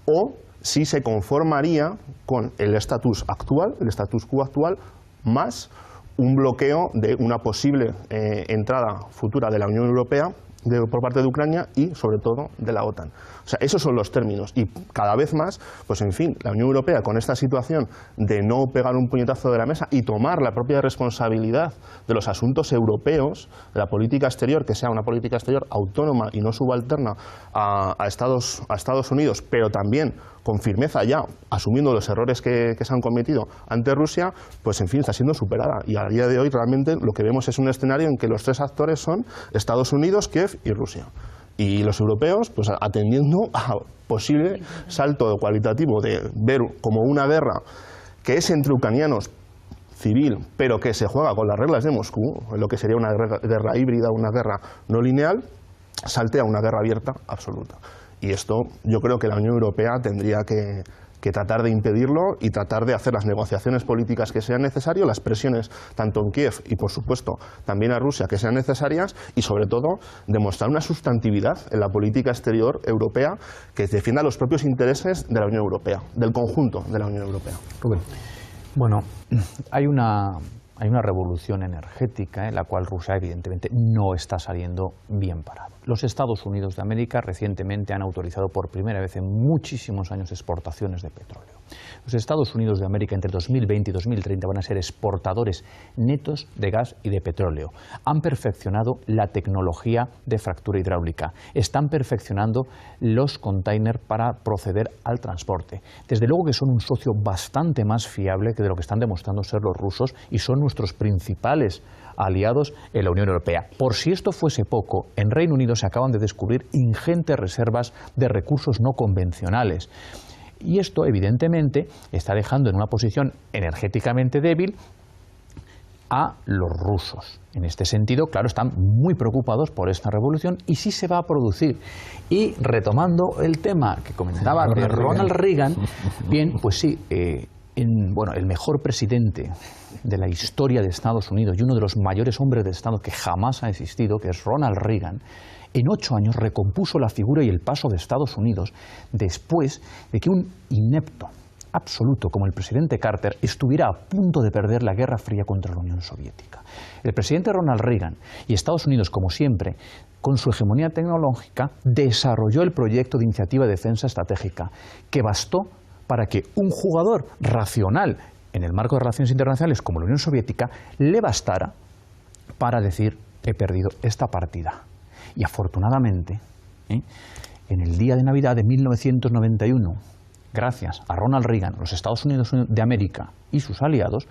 C: O si se conformaría con el status quo actual, más un bloqueo de una posible entrada futura de la Unión Europea por parte de Ucrania y, sobre todo, de la OTAN. O sea, esos son los términos. Y cada vez más, pues en fin, la Unión Europea con esta situación de no pegar un puñetazo de la mesa y tomar la propia responsabilidad de los asuntos europeos, de la política exterior, que sea una política exterior autónoma y no subalterna a Estados Unidos, pero también con firmeza ya, asumiendo los errores que se han cometido ante Rusia, pues en fin, está siendo superada. Y a día de hoy realmente lo que vemos es un escenario en que los tres actores son Estados Unidos, Kiev y Rusia. Y los europeos, pues atendiendo a posible salto cualitativo de ver como una guerra que es entre ucranianos civil, pero que se juega con las reglas de Moscú, en lo que sería una guerra híbrida, una guerra no lineal, salte a una guerra abierta absoluta. Y esto yo creo que la Unión Europea tendría que tratar de impedirlo y tratar de hacer las negociaciones políticas que sean necesarias, las presiones tanto en Kiev y por supuesto también a Rusia que sean necesarias y sobre todo demostrar una sustantividad en la política exterior europea que defienda los propios intereses de la Unión Europea, del conjunto de la Unión Europea.
A: Rubén.
B: Bueno, hay una revolución energética en la cual Rusia evidentemente no está saliendo bien parado. Los Estados Unidos de América recientemente han autorizado por primera vez en muchísimos años exportaciones de petróleo. Los Estados Unidos de América entre 2020 y 2030 van a ser exportadores netos de gas y de petróleo. Han perfeccionado la tecnología de fractura hidráulica. Están perfeccionando los containers para proceder al transporte. Desde luego que son un socio bastante más fiable que de lo que están demostrando ser los rusos y son nuestros principales aliados en la Unión Europea. Por si esto fuese poco, en Reino Unido se acaban de descubrir ingentes reservas de recursos no convencionales. Y esto, evidentemente, está dejando en una posición energéticamente débil a los rusos. En este sentido, claro, están muy preocupados por esta revolución y sí se va a producir. Y retomando el tema que comentaba de Ronald Reagan, bien, pues sí, el mejor presidente de la historia de Estados Unidos y uno de los mayores hombres de Estado que jamás ha existido, que es Ronald Reagan, en 8 años recompuso la figura y el paso de Estados Unidos después de que un inepto absoluto como el presidente Carter estuviera a punto de perder la Guerra Fría contra la Unión Soviética. El presidente Ronald Reagan y Estados Unidos, como siempre, con su hegemonía tecnológica, desarrolló el proyecto de Iniciativa de Defensa Estratégica, que bastó para que un jugador racional en el marco de relaciones internacionales como la Unión Soviética le bastara para decir: he perdido esta partida. Y afortunadamente, en el día de Navidad de 1991, gracias a Ronald Reagan, los Estados Unidos de América y sus aliados,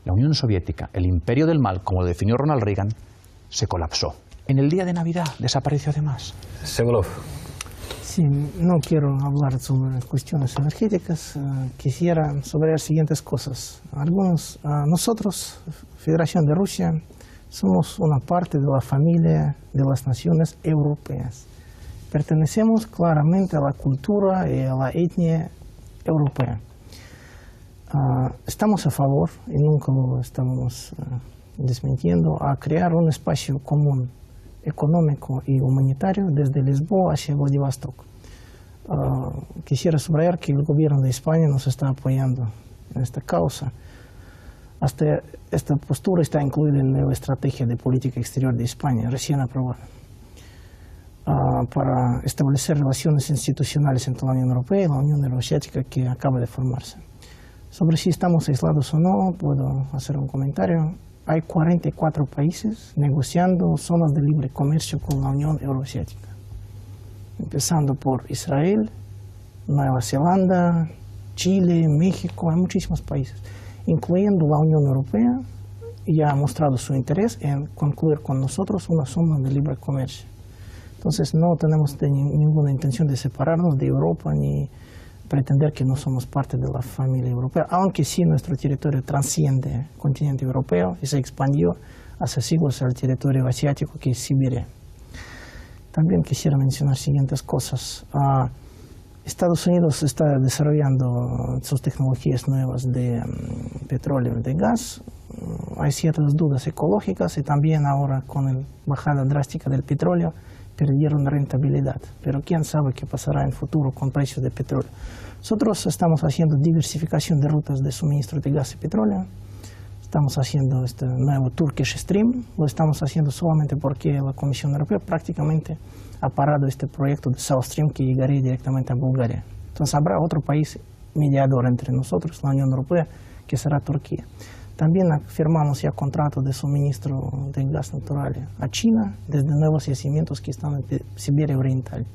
B: la Unión Soviética, el imperio del mal, como lo definió Ronald Reagan, se colapsó. En el día de Navidad desapareció además.
A: Sevolov.
D: Sí, no quiero hablar sobre cuestiones energéticas, quisiera sobre las siguientes cosas. Nosotros, Federación de Rusia, somos una parte de la familia de las naciones europeas. Pertenecemos claramente a la cultura y a la etnia europea. Estamos a favor, y nunca lo estamos desmintiendo, a crear un espacio común económico y humanitario desde Lisboa hacia Vladivostok. Quisiera subrayar que el gobierno de España nos está apoyando en esta causa. Hasta esta postura está incluida en la nueva estrategia de política exterior de España, recién aprobada, para establecer relaciones institucionales entre la Unión Europea y la Unión Euroasiática que acaba de formarse. Sobre si estamos aislados o no, puedo hacer un comentario. Hay 44 países negociando zonas de libre comercio con la Unión Euroasiática, empezando por Israel, Nueva Zelanda, Chile, México, hay muchísimos países, incluyendo la Unión Europea, ya ha mostrado su interés en concluir con nosotros una zona de libre comercio. Entonces no tenemos ninguna intención de separarnos de Europa ni pretender que no somos parte de la familia europea, aunque sí nuestro territorio trasciende el continente europeo y se expandió hace siglos al territorio asiático, que es Siberia. También quisiera mencionar siguientes cosas. Estados Unidos está desarrollando sus tecnologías nuevas de petróleo y de gas. Hay ciertas dudas ecológicas y también ahora con la bajada drástica del petróleo perdieron rentabilidad. Pero quién sabe qué pasará en el futuro con precios de petróleo. Nosotros estamos haciendo diversificación de rutas de suministro de gas y petróleo. Estamos haciendo este nuevo Turkish Stream. Lo estamos haciendo solamente porque la Comisión Europea prácticamente ha parado este proyecto de South Stream que llegaría directamente a Bulgaria. Entonces habrá otro país mediador entre nosotros, la Unión Europea, que será Turquía. También firmamos ya contratos de suministro de gas natural a China desde nuevos yacimientos que están en Siberia Oriental.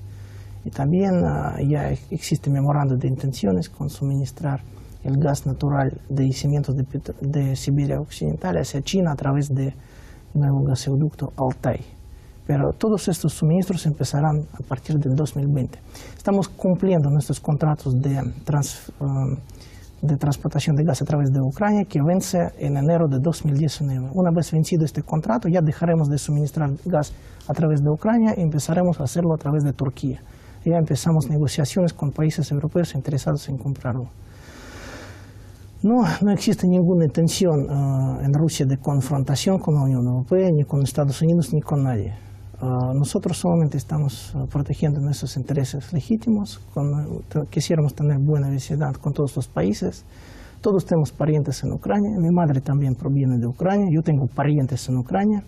D: Y también ya existe memorando de intenciones con suministrar el gas natural de yacimientos de Siberia Occidental hacia China a través del nuevo gasoducto Altai. Pero todos estos suministros empezarán a partir del 2020. Estamos cumpliendo nuestros contratos de transportación de gas a través de Ucrania, que vence en enero de 2019. Una vez vencido este contrato, ya dejaremos de suministrar gas a través de Ucrania y empezaremos a hacerlo a través de Turquía. Ya empezamos negociaciones con países europeos interesados en comprarlo. No existe ninguna intención en Rusia de confrontación con la Unión Europea, ni con Estados Unidos, ni con nadie. Nosotros solamente estamos protegiendo nuestros intereses legítimos, quisiéramos tener buena vecindad con todos los países. Todos tenemos parientes en Ucrania, mi madre también proviene de Ucrania, yo tengo parientes en Ucrania.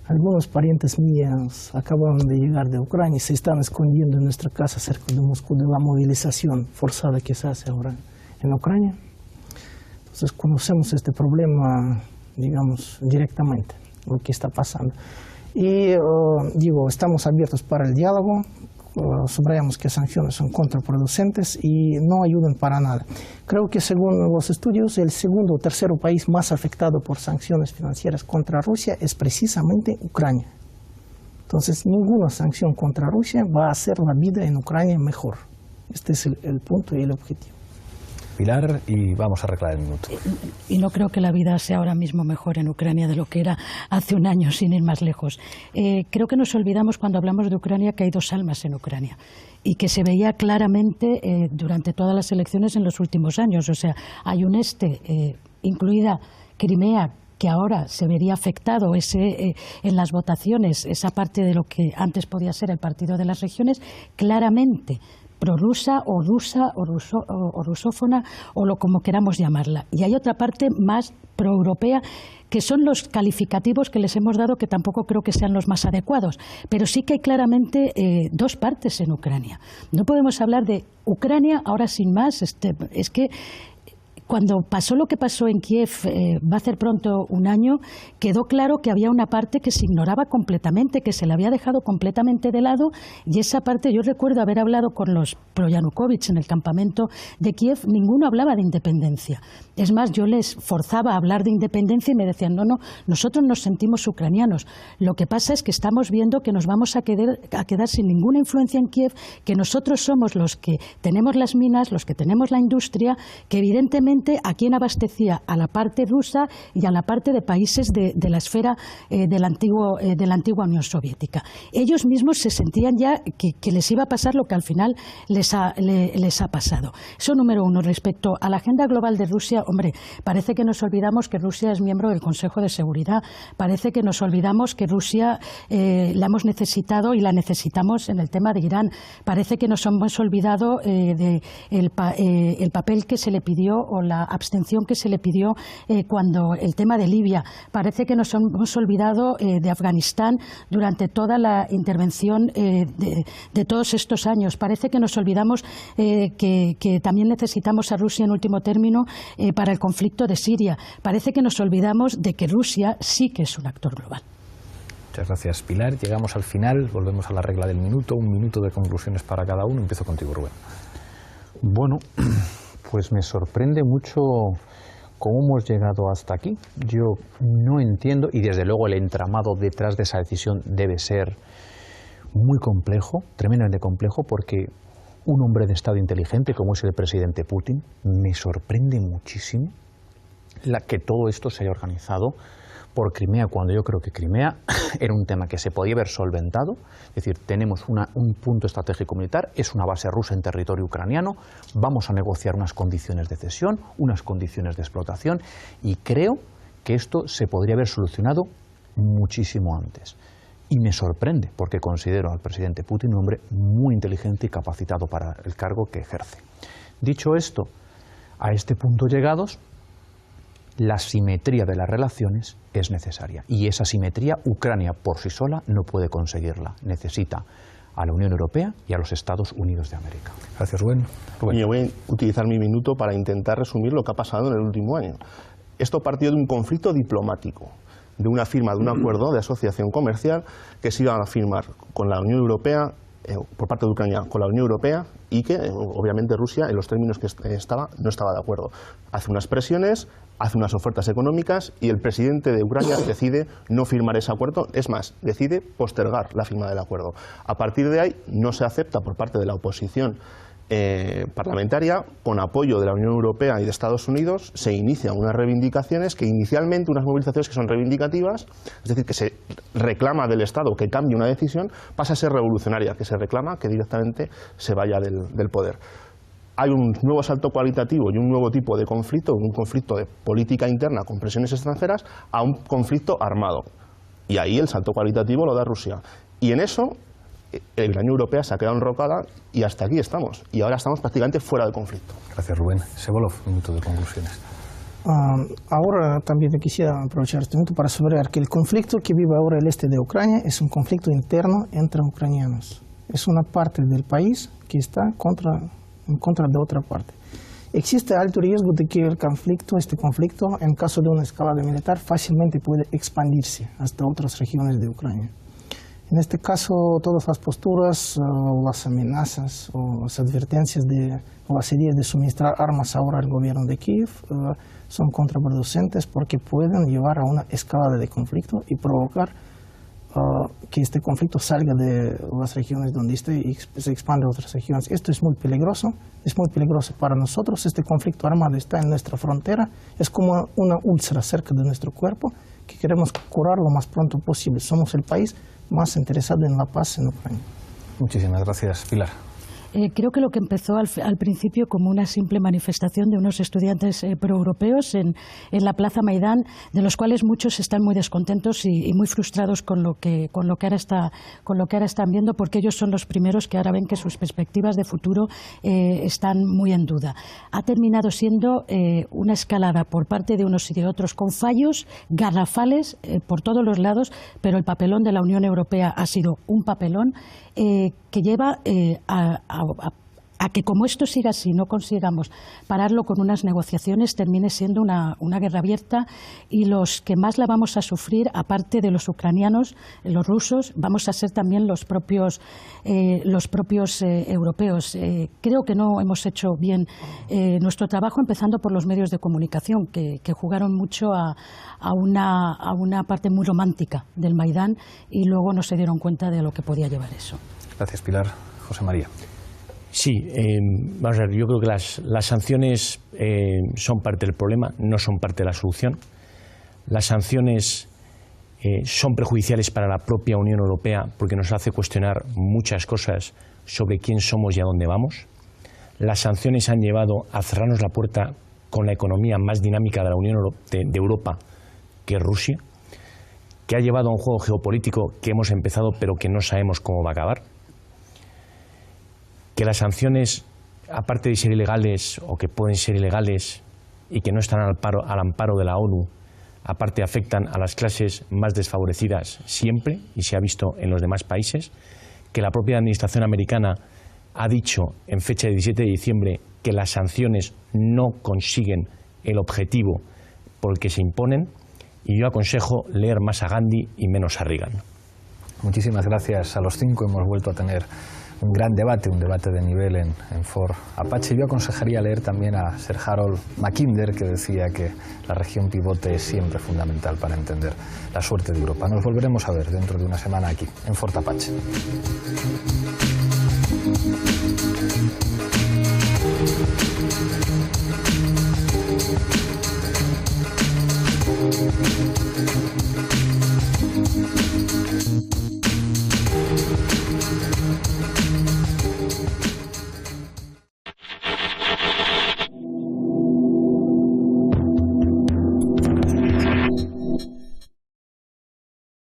D: Algunos parientes míos acabaron de llegar de Ucrania y se están escondiendo en nuestra casa cerca de Moscú de la movilización forzada que se hace ahora en Ucrania. Entonces conocemos este problema, digamos, directamente, lo que está pasando. Y estamos abiertos para el diálogo subrayamos que sanciones son contraproducentes y no ayudan para nada. Creo que según los estudios, el segundo o tercero país más afectado por sanciones financieras contra Rusia es precisamente Ucrania. Entonces, ninguna sanción contra Rusia va a hacer la vida en Ucrania mejor. Este es el punto y el objetivo.
A: Pilar, y vamos a arreglar el minuto.
E: Y no creo que la vida sea ahora mismo mejor en Ucrania de lo que era hace un año, sin ir más lejos. Creo que nos olvidamos cuando hablamos de Ucrania que hay dos almas en Ucrania y que se veía claramente durante todas las elecciones en los últimos años. O sea, hay un incluida Crimea, que ahora se vería afectado en las votaciones, esa parte de lo que antes podía ser el Partido de las Regiones, claramente prorrusa o rusa o rusófona o lo como queramos llamarla. Y hay otra parte más proeuropea, que son los calificativos que les hemos dado, que tampoco creo que sean los más adecuados. Pero sí que hay claramente dos partes en Ucrania. No podemos hablar de Ucrania ahora sin más. Es que cuando pasó lo que pasó en Kiev, va a hacer pronto un año, quedó claro que había una parte que se ignoraba completamente, que se la había dejado completamente de lado, y esa parte, yo recuerdo haber hablado con los pro-Yanukovych en el campamento de Kiev, ninguno hablaba de independencia. Es más, yo les forzaba a hablar de independencia y me decían, no, nosotros nos sentimos ucranianos. Lo que pasa es que estamos viendo que nos vamos a quedar sin ninguna influencia en Kiev, que nosotros somos los que tenemos las minas, los que tenemos la industria, que evidentemente a quien abastecía a la parte rusa y a la parte de países de la esfera de la antigua Unión Soviética. Ellos mismos se sentían ya que les iba a pasar lo que al final les ha pasado. Eso número uno. Respecto a la agenda global de Rusia, hombre, parece que nos olvidamos que Rusia es miembro del Consejo de Seguridad, parece que nos olvidamos que Rusia la hemos necesitado y la necesitamos en el tema de Irán, parece que nos hemos olvidado el papel que se le pidió o la abstención que se le pidió cuando el tema de Libia. Parece que nos hemos olvidado de Afganistán durante toda la intervención de todos estos años. Parece que nos olvidamos que también necesitamos a Rusia en último término para el conflicto de Siria. Parece que nos olvidamos de que Rusia sí que es un actor global.
A: Muchas gracias, Pilar. Llegamos al final, volvemos a la regla del minuto, un minuto de conclusiones para cada uno. Empiezo contigo, Rubén.
B: Bueno, pues me sorprende mucho cómo hemos llegado hasta aquí. Yo no entiendo, y desde luego el entramado detrás de esa decisión debe ser muy complejo, tremendamente complejo, porque un hombre de Estado inteligente como es el presidente Putin, me sorprende muchísimo que todo esto se haya organizado por Crimea, cuando yo creo que Crimea era un tema que se podía haber solventado. Es decir, tenemos un punto estratégico militar, es una base rusa en territorio ucraniano, vamos a negociar unas condiciones de cesión, unas condiciones de explotación, y creo que esto se podría haber solucionado muchísimo antes. Y me sorprende, porque considero al presidente Putin un hombre muy inteligente y capacitado para el cargo que ejerce. Dicho esto, a este punto llegados, la simetría de las relaciones es necesaria. Y esa simetría Ucrania por sí sola no puede conseguirla. Necesita a la Unión Europea y a los Estados Unidos de América.
A: Gracias, Rubén.
C: Yo voy a utilizar mi minuto para intentar resumir lo que ha pasado en el último año. Esto partió de un conflicto diplomático, de una firma de un acuerdo de asociación comercial que se iba a firmar con la Unión Europea, por parte de Ucrania con la Unión Europea, y que obviamente Rusia en los términos que no estaba de acuerdo. Hace unas presiones, hace unas ofertas económicas y el presidente de Ucrania decide no firmar ese acuerdo, es más, decide postergar la firma del acuerdo. A partir de ahí no se acepta por parte de la oposición parlamentaria, con apoyo de la Unión Europea y de Estados Unidos, se inician unas reivindicaciones que inicialmente, unas movilizaciones que son reivindicativas, es decir, que se reclama del Estado que cambie una decisión, pasa a ser revolucionaria, que se reclama que directamente se vaya del poder. Hay un nuevo salto cualitativo y un nuevo tipo de conflicto, un conflicto de política interna con presiones extranjeras, a un conflicto armado. Y ahí el salto cualitativo lo da Rusia. Y en eso la Unión Europea se ha quedado enrocada y hasta aquí estamos. Y ahora estamos prácticamente fuera del conflicto.
A: Gracias, Rubén. Sevolov, minuto de conclusiones.
D: Ahora también quisiera aprovechar este minuto para subrayar que el conflicto que vive ahora el este de Ucrania es un conflicto interno entre ucranianos. Es una parte del país que está en contra de otra parte. Existe alto riesgo de que este conflicto, en caso de una escalada militar, fácilmente puede expandirse hasta otras regiones de Ucrania. En este caso, todas las posturas, las amenazas o las advertencias o las ideas de suministrar armas ahora al gobierno de Kiev son contraproducentes porque pueden llevar a una escalada de conflicto y provocar que este conflicto salga de las regiones donde esté y se expande a otras regiones. Esto es muy peligroso para nosotros. Este conflicto armado está en nuestra frontera, es como una úlcera cerca de nuestro cuerpo que queremos curar lo más pronto posible. Somos el país más interesado en la paz en Ucrania.
A: Muchísimas gracias, Pilar.
E: Creo que lo que empezó al principio como una simple manifestación de unos estudiantes proeuropeos en la Plaza Maidán, de los cuales muchos están muy descontentos y muy frustrados con lo que ahora están viendo, porque ellos son los primeros que ahora ven que sus perspectivas de futuro están muy en duda. Ha terminado siendo una escalada por parte de unos y de otros con fallos garrafales por todos los lados, pero el papelón de la Unión Europea ha sido un papelón que lleva a que, como esto siga así, no consigamos pararlo con unas negociaciones, termine siendo una guerra abierta, y los que más la vamos a sufrir, aparte de los ucranianos, los rusos, vamos a ser también los propios europeos. Creo que no hemos hecho bien nuestro trabajo, empezando por los medios de comunicación, que jugaron mucho a una parte muy romántica del Maidán y luego no se dieron cuenta de lo que podía llevar eso.
A: Gracias, Pilar. José María.
G: Sí, vamos a ver, yo creo que las sanciones son parte del problema, no son parte de la solución. Las sanciones son perjudiciales para la propia Unión Europea porque nos hace cuestionar muchas cosas sobre quién somos y a dónde vamos. Las sanciones han llevado a cerrarnos la puerta con la economía más dinámica de la Unión de Europa, que es Rusia, que ha llevado a un juego geopolítico que hemos empezado pero que no sabemos cómo va a acabar. Que las sanciones, aparte de ser ilegales o que pueden ser ilegales y que no están al amparo de la ONU, aparte afectan a las clases más desfavorecidas siempre, y se ha visto en los demás países, que la propia administración americana ha dicho en fecha de 17 de diciembre que las sanciones no consiguen el objetivo por el que se imponen, y yo aconsejo leer más a Gandhi y menos a Reagan.
A: Muchísimas gracias a los cinco. Hemos vuelto a tener un gran debate, un debate de nivel en Fort Apache. Yo aconsejaría leer también a Sir Harold Mackinder, que decía que la región pivote es siempre fundamental para entender la suerte de Europa. Nos volveremos a ver dentro de una semana aquí, en Fort Apache.